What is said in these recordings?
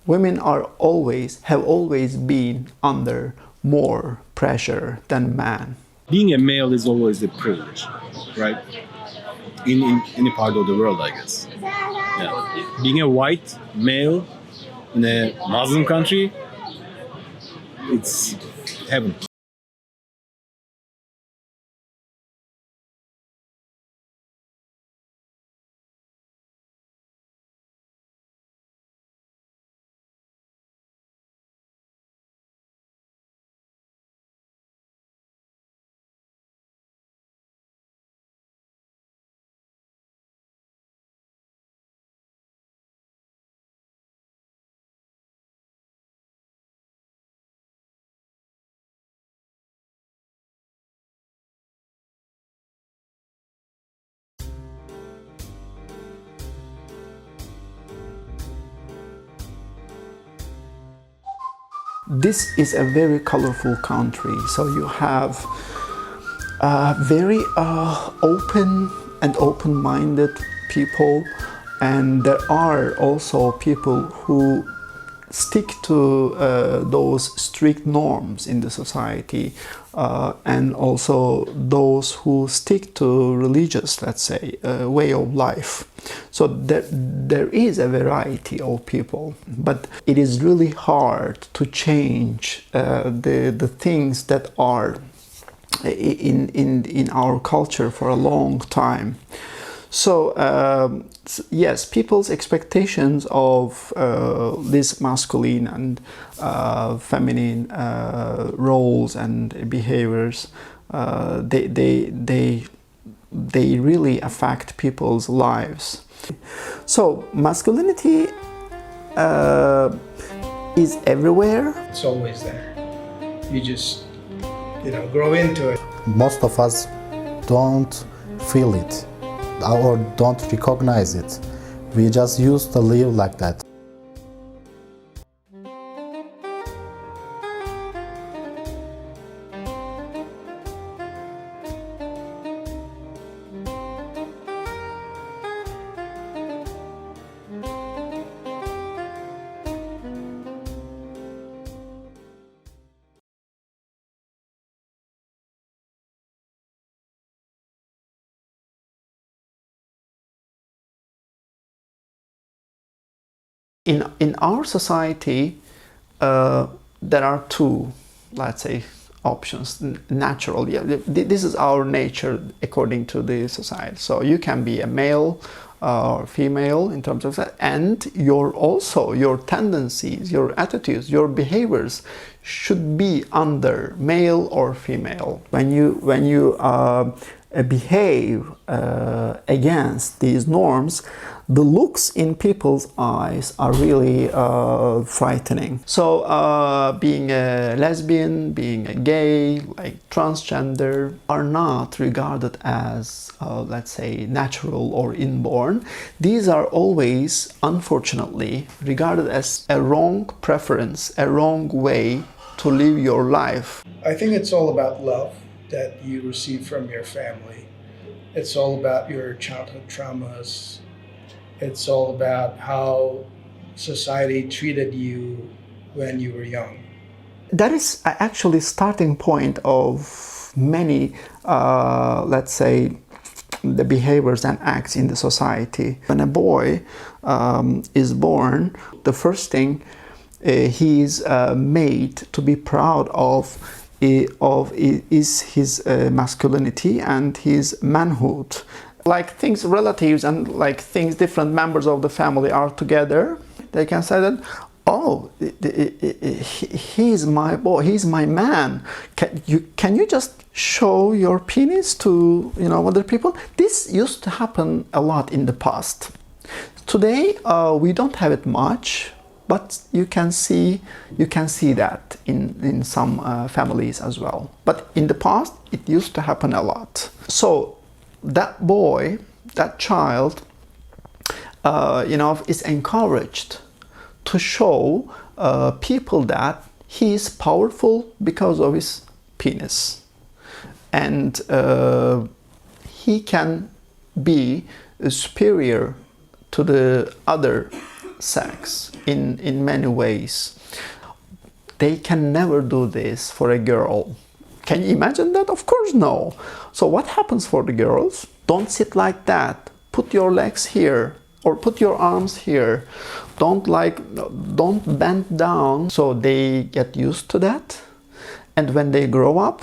women have always been under more pressure than men. Being a male is always a privilege, right? In any part of the world, I guess. Yeah. Being a white male in a Muslim country, it's heaven. This is a very colorful country, so you have very open and open-minded people, and there are also people who stick to those strict norms in the society, and also those who stick to religious, let's say, way of life. So there is a variety of people, but it is really hard to change the things that are in our culture for a long time. So yes, people's expectations of this masculine and feminine roles and behaviors, they really affect people's lives. So masculinity is everywhere. It's always there. You just, grow into it. Most of us don't feel it or don't recognize it. We just used to live like that. In our society, there are two, let's say, options. Natural, yeah, this is our nature according to the society. So you can be a male or female in terms of that, and your tendencies, your attitudes, your behaviors should be under male or female. When you behave against these norms, the looks in people's eyes are really frightening. So being a lesbian, being a gay, like transgender, are not regarded as, let's say, natural or inborn. These are always, unfortunately, regarded as a wrong preference, a wrong way to live your life. I think it's all about love that you receive from your family. It's all about your childhood traumas. It's all about how society treated you when you were young. That is actually starting point of many, let's say, the behaviors and acts in the society. When a boy is born, the first thing he's made to be proud of is his masculinity and his manhood. Like things relatives and like things different members of the family are together, they can say that, oh, he's my boy, he's my man. Can you just show your penis to other people? This used to happen a lot in the past. Today we don't have it much, but you can see that in some families as well. But in the past it used to happen a lot. So that boy, that child, is encouraged to show people that he is powerful because of his penis, and he can be superior to the other sex in many ways. They can never do this for a girl. Can you imagine that? Of course no. So what happens for the girls? Don't sit like that. Put your legs here or put your arms here. Don't bend down. So they get used to that. And when they grow up,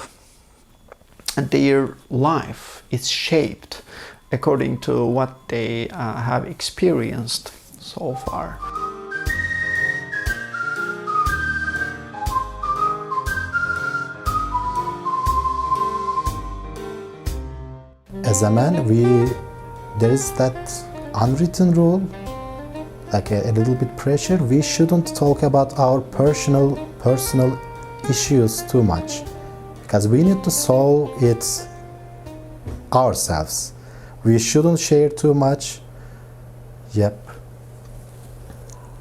their life is shaped according to what they have experienced so far. As a man, there is that unwritten rule, like a little bit pressure. We shouldn't talk about our personal issues too much, because we need to solve it ourselves. We shouldn't share too much. Yep.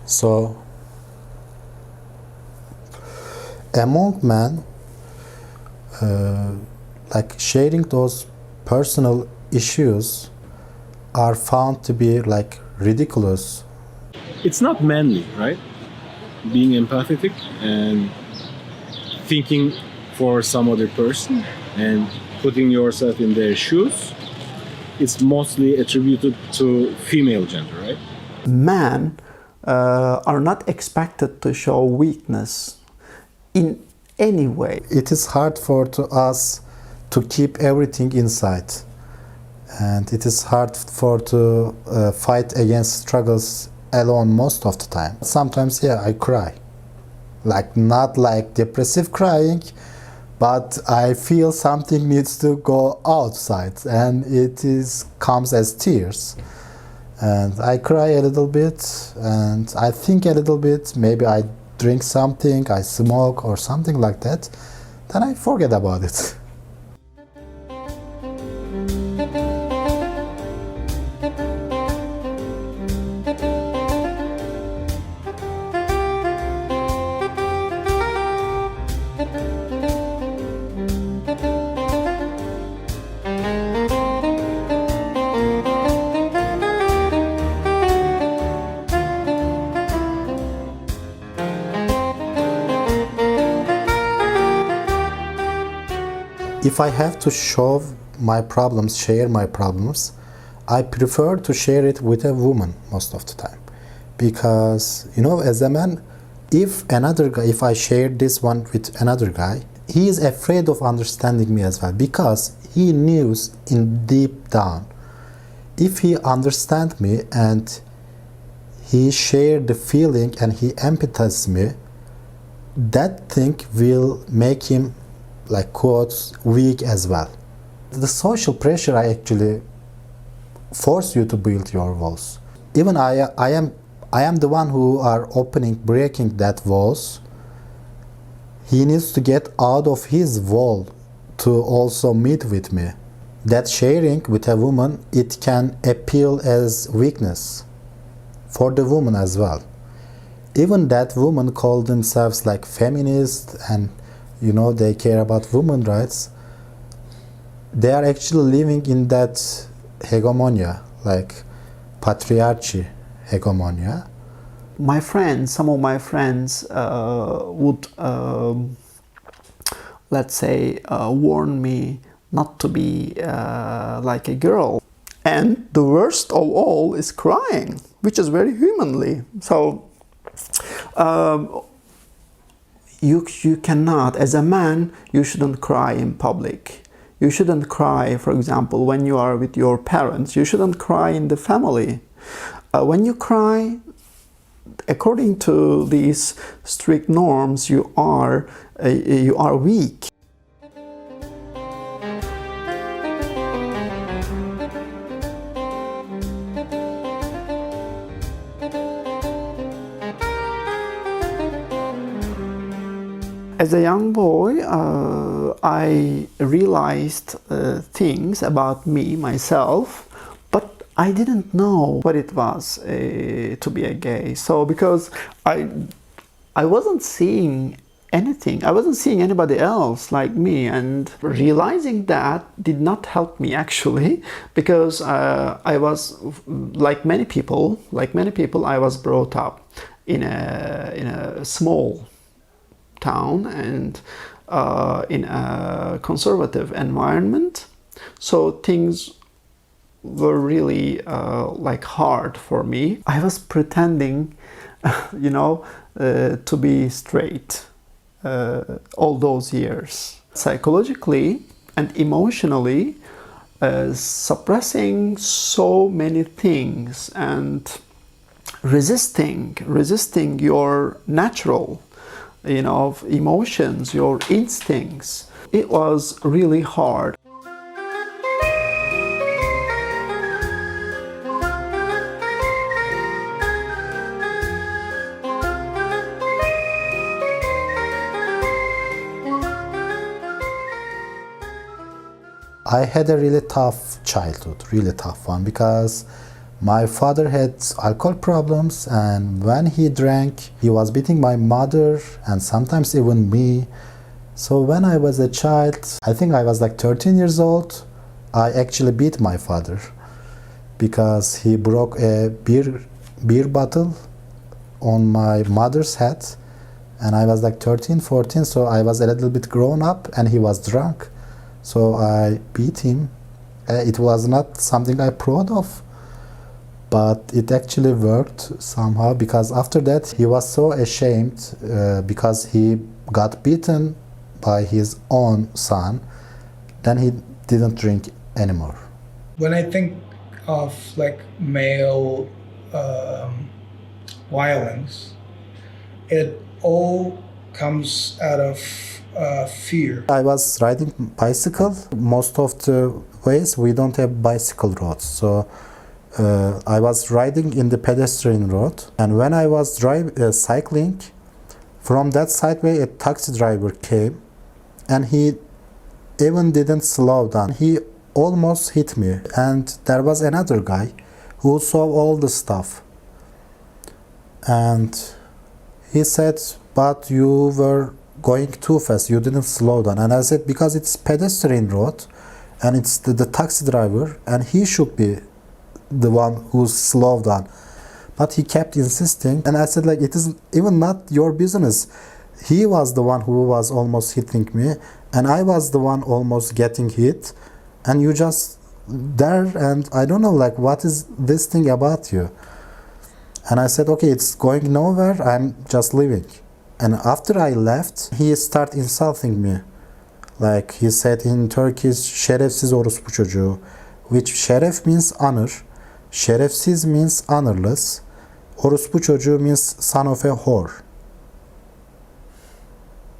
So among men, like sharing those personal issues are found to be like ridiculous. It's not manly, right? Being empathetic and thinking for some other person and putting yourself in their shoes, it's mostly attributed to female gender, right? Men are not expected to show weakness in any way. It is hard for us to keep everything inside, and it is hard to fight against struggles alone most of the time. Sometimes, yeah, I cry, like not like depressive crying, but I feel something needs to go outside, and comes as tears. And I cry a little bit, and I think a little bit. Maybe I drink something, I smoke or something like that. Then I forget about it. If I have to share my problems, I prefer to share it with a woman most of the time. Because, as a man, if I share this one with another guy, he is afraid of understanding me as well, because he knows in deep down, if he understands me and he shares the feeling and he empathizes me, that thing will make him, like quotes, weak as well. The social pressure actually force you to build your walls. Even I am the one who are breaking that walls. He needs to get out of his wall to also meet with me. That sharing with a woman, it can appeal as weakness for the woman as well. Even that woman call themselves like feminist and they care about women's rights. They are actually living in that hegemonia, like patriarchy hegemonia. Some of my friends would, let's say, warn me not to be like a girl. And the worst of all is crying, which is very humanly. So, you cannot, as a man, you shouldn't cry in public. You shouldn't cry, for example, when you are with your parents. You shouldn't cry in the family. When you cry, according to these strict norms, you are weak. As a young boy, I realized things about myself, but I didn't know what it was to be a gay. So because I wasn't seeing anything. I wasn't seeing anybody else like me, and realizing that did not help me actually, because I was like many people. I was brought up in a small town and in a conservative environment, so things were really like hard for me. I was pretending, to be straight all those years. Psychologically and emotionally, suppressing so many things and resisting your natural, emotions, your instincts. It was really hard. I had a really tough childhood, really tough one, because my father had alcohol problems, and when he drank, he was beating my mother and sometimes even me. So when I was a child, I think I was like 13 years old, I actually beat my father because he broke a beer bottle on my mother's head, and I was like 13, 14, so I was a little bit grown up and he was drunk. So I beat him. It was not something I'm proud of, but it actually worked somehow, because after that he was so ashamed because he got beaten by his own son. Then he didn't drink anymore. When I think of like male violence, it all comes out of fear. I was riding bicycle. Most of the ways we don't have bicycle roads, so I was riding in the pedestrian road, and when I was cycling, from that sideway a taxi driver came, and he even didn't slow down. He almost hit me, and there was another guy who saw all the stuff, and he said, "But you were going too fast, you didn't slow down." And I said, because it's pedestrian road and it's the taxi driver and he should be the one who slowed down. But he kept insisting, and I said, like, it is even not your business. He was the one who was almost hitting me, and I was the one almost getting hit, and you just there, and I don't know, like, what is this thing about you? And I said, okay, it's going nowhere, I'm just leaving. And after I left, he started insulting me. Like, he said in Turkish, "Şerefsiz orospu çocuğu," which şeref means honor, şerefsiz means honorless, orospu çocuğu means son of a whore.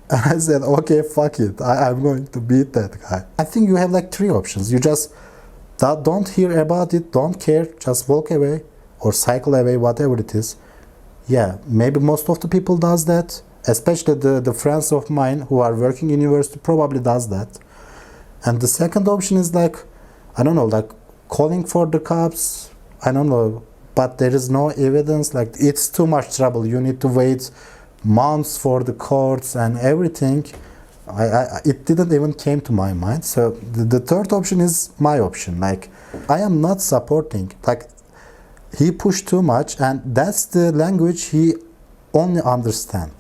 And I said, okay, fuck it, I'm going to beat that guy. I think you have like 3 options. You just don't hear about it, don't care, just walk away or cycle away, whatever it is. Yeah, maybe most of the people does that. Especially the friends of mine who are working in university probably does that. And the second option is like, I don't know, like calling for the cops, I don't know, but there is no evidence, like it's too much trouble, you need to wait months for the courts and everything. It didn't even came to my mind. So the third option is my option, like I am not supporting, like he pushed too much, and that's the language he only understand.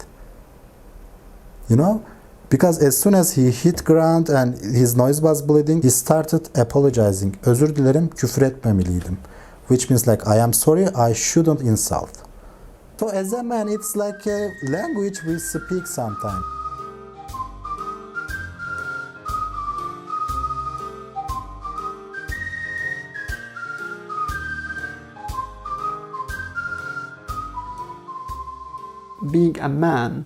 Because as soon as he hit ground and his nose was bleeding, he started apologizing. Özür dilerim, küfür etmemeliydim. Which means like, I am sorry, I shouldn't insult. So as a man, it's like a language we speak sometimes. Being a man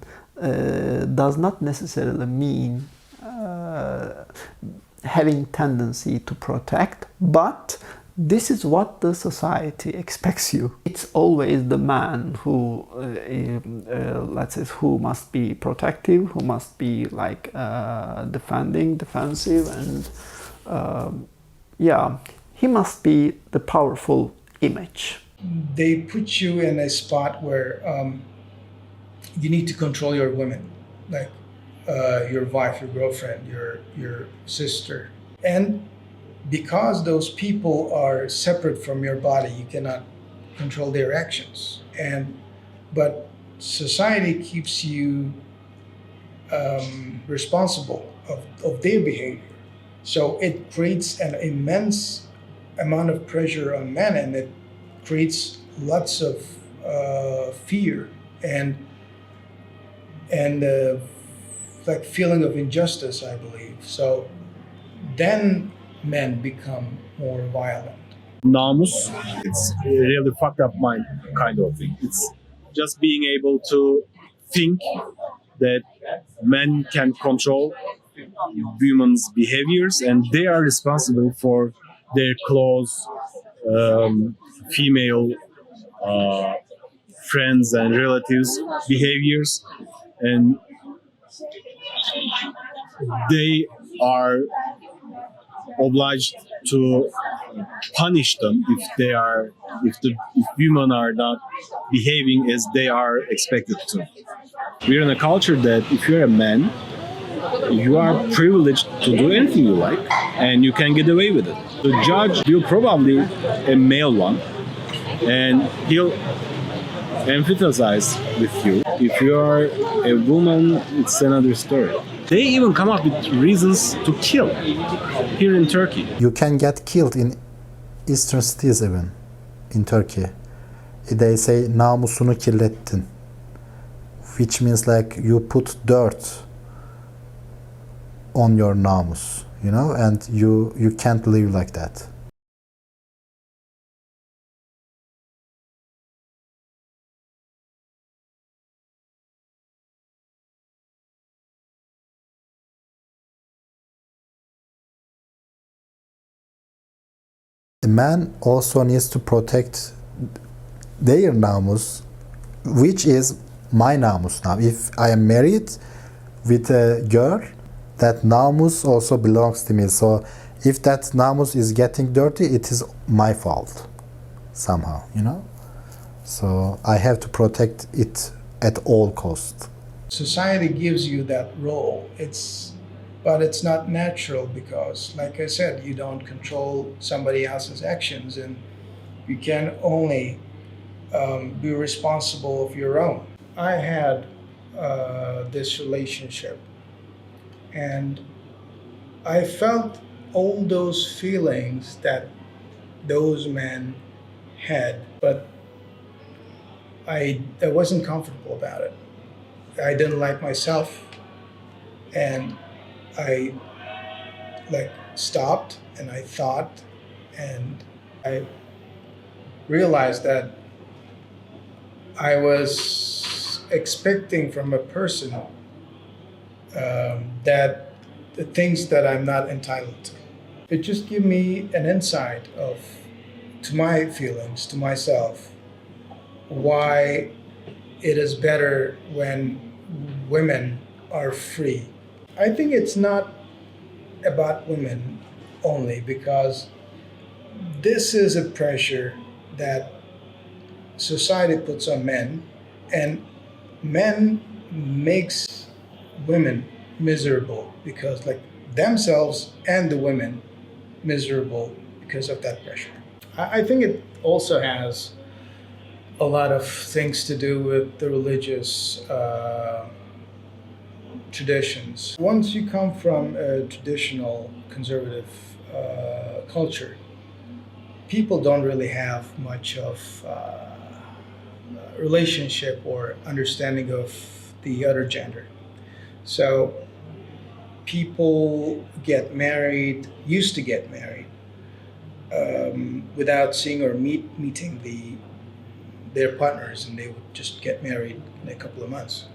does not necessarily mean having tendency to protect, but this is what the society expects you. It's always the man who, let's say, who must be protective, who must be like defensive, and yeah, he must be the powerful image. They put you in a spot where you need to control your women. like your wife, your girlfriend, your sister. And because those people are separate from your body, you cannot control their actions. But society keeps you responsible of their behavior. So it creates an immense amount of pressure on men, and it creates lots of fear and like feeling of injustice, I believe. So then men become more violent. Namus, it's a really fucked up mind kind of thing. It's just being able to think that men can control women's behaviors and they are responsible for their close female friends and relatives behaviors, and they are obliged to punish them if women are not behaving as they are expected to. We're in a culture that if you're a man, you are privileged to do anything you like and you can get away with it. The judge will probably a male one and he'll empathize with you. If you are a woman, it's another story. They even come up with reasons to kill here in Turkey. You can get killed in eastern cities even, in Turkey. They say namusunu kirlettin, which means like you put dirt on your namus, you know, and you can't live like that. The man also needs to protect their namus, which is my namus now. If I am married with a girl, that namus also belongs to me. So if that namus is getting dirty, it is my fault somehow, you know? So I have to protect it at all costs. Society gives you that role. But it's not natural because, like I said, you don't control somebody else's actions, and you can only be responsible of your own. I had this relationship, and I felt all those feelings that those men had, but I wasn't comfortable about it. I didn't like myself, and I stopped and I thought, and I realized that I was expecting from a person that the things that I'm not entitled to. It just gave me an insight to my feelings, to myself, why it is better when women are free. I think it's not about women only, because this is a pressure that society puts on men, and men makes women miserable because themselves and the women miserable because of that pressure. I think it also has a lot of things to do with the religious traditions. Once you come from a traditional conservative culture, people don't really have much of relationship or understanding of the other gender. So people used to get married without seeing or meeting their partners, and they would just get married in a couple of months.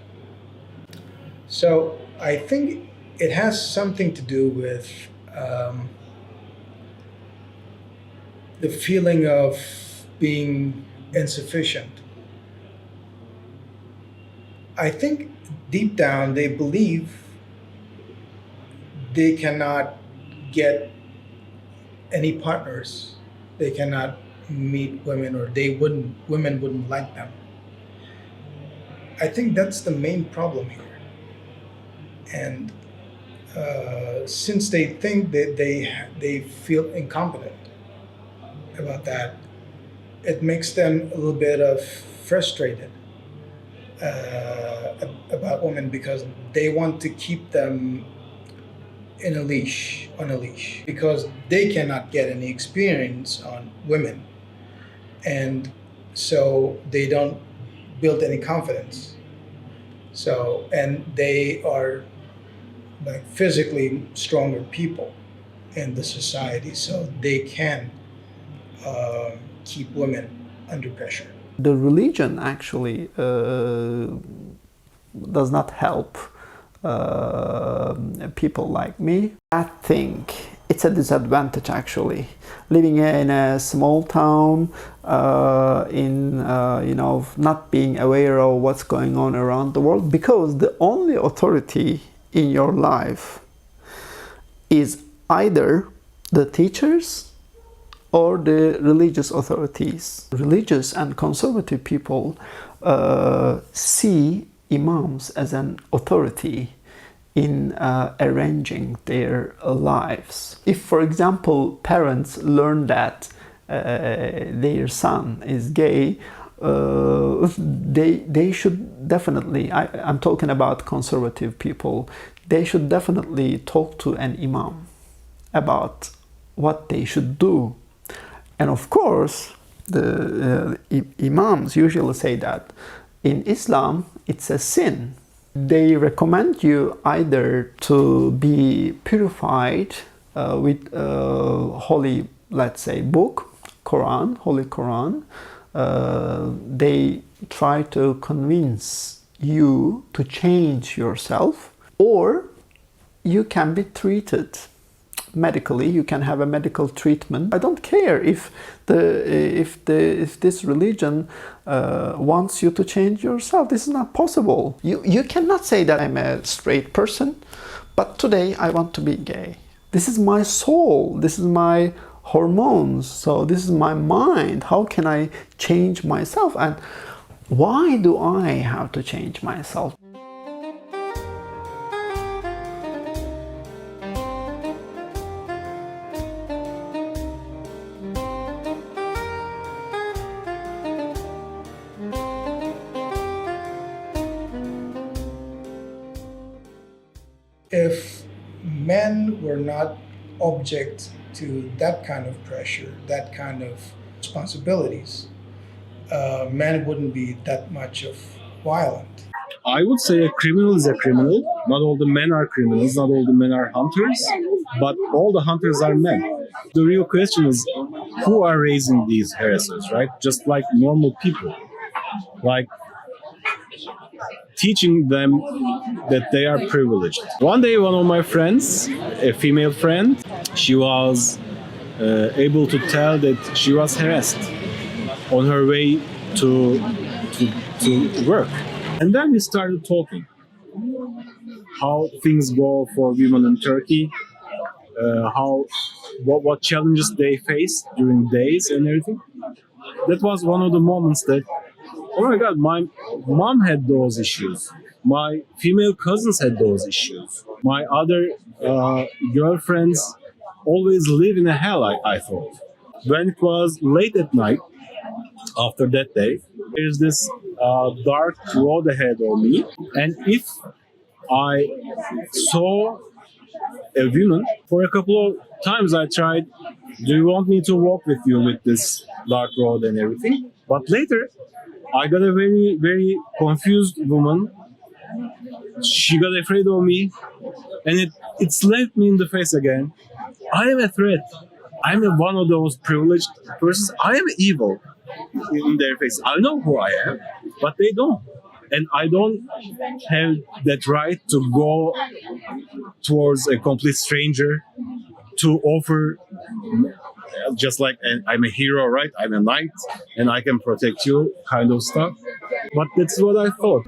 So I think it has something to do with the feeling of being insufficient. I think deep down they believe they cannot get any partners. They cannot meet women, or women wouldn't like them. I think that's the main problem here. and since they think that they feel incompetent about that, it makes them a little bit of frustrated about women because they want to keep them on a leash, because they cannot get any experience on women, and so they don't build any confidence. So, and they are like physically stronger people in the society, so they can keep women under pressure. The religion actually does not help people like me. I think it's a disadvantage actually. Living in a small town, not being aware of what's going on around the world, because the only authority in your life is either the teachers or the religious authorities. Religious and conservative people see imams as an authority in arranging their lives. If, for example, parents learn that their son is gay, they should definitely, I'm talking about conservative people, they should definitely talk to an imam about what they should do. And of course, the imams usually say that in Islam, it's a sin. They recommend you either to be purified with holy, let's say, book, Quran, Holy Quran. They try to convince you to change yourself, or you can be treated medically. You can have a medical treatment. I don't care if this religion wants you to change yourself. This is not possible. You cannot say that I'm a straight person, but today I want to be gay. This is my soul. This is my hormones. So this is my mind. How can I change myself? And why do I have to change myself? If men were not object to that kind of pressure, that kind of responsibilities, men wouldn't be that much of violent. I would say a criminal is a criminal. Not all the men are criminals, not all the men are hunters, but all the hunters are men. The real question is, who are raising these harassers, right? Just like normal people. Like, teaching them that they are privileged. One day, one of my friends, a female friend, she was able to tell that she was harassed on her way to work. And then we started talking how things go for women in Turkey, what challenges they face during days and everything. That was one of the moments that, oh my God, my mom had those issues. My female cousins had those issues. My other girlfriends always live in a hell, I thought. When it was late at night, after that day, there's this dark road ahead of me. And if I saw a woman, for a couple of times I tried, do you want me to walk with you with this dark road and everything? But later, I got a very, very confused woman. She got afraid of me, and it slapped me in the face again. I am a threat. I'm one of those privileged persons. I am evil in their face. I know who I am, but they don't. And I don't have that right to go towards a complete stranger to offer, just like I'm a hero, right? I'm a knight and I can protect you kind of stuff. But that's what I thought.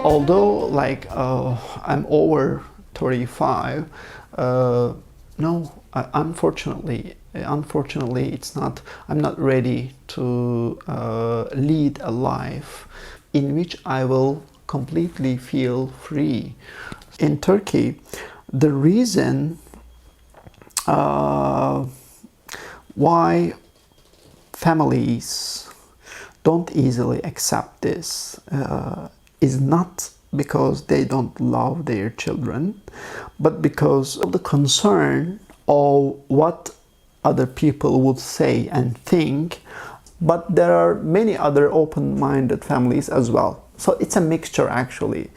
Although I'm over 35, no, unfortunately Unfortunately, it's not. I'm not ready to lead a life in which I will completely feel free. In Turkey, the reason why families don't easily accept this is not because they don't love their children, but because of the concern of what other people would say and think. But there are many other open-minded families as well. So it's a mixture, actually.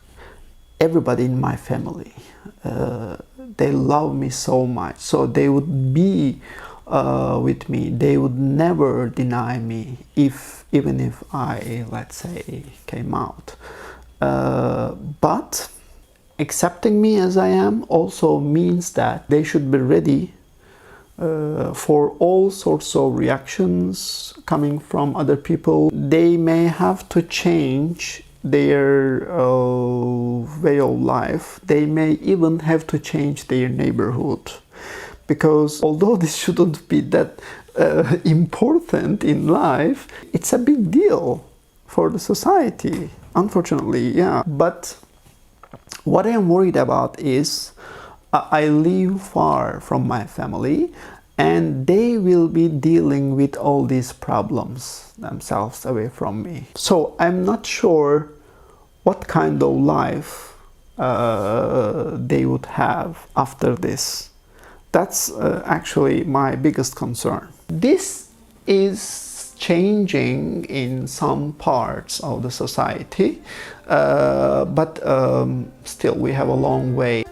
Everybody in my family, they love me so much, so they would be with me. They would never deny me, even if I, let's say, came out. But accepting me as I am also means that they should be ready for all sorts of reactions coming from other people. They may have to change their way of life. They may even have to change their neighborhood, because although this shouldn't be that important in life, it's a big deal for the society, unfortunately. Yeah. But what I'm worried about is I live far from my family, and they will be dealing with all these problems themselves away from me. So I'm not sure what kind of life they would have after this. That's actually my biggest concern. This is changing in some parts of the society, but still we have a long way.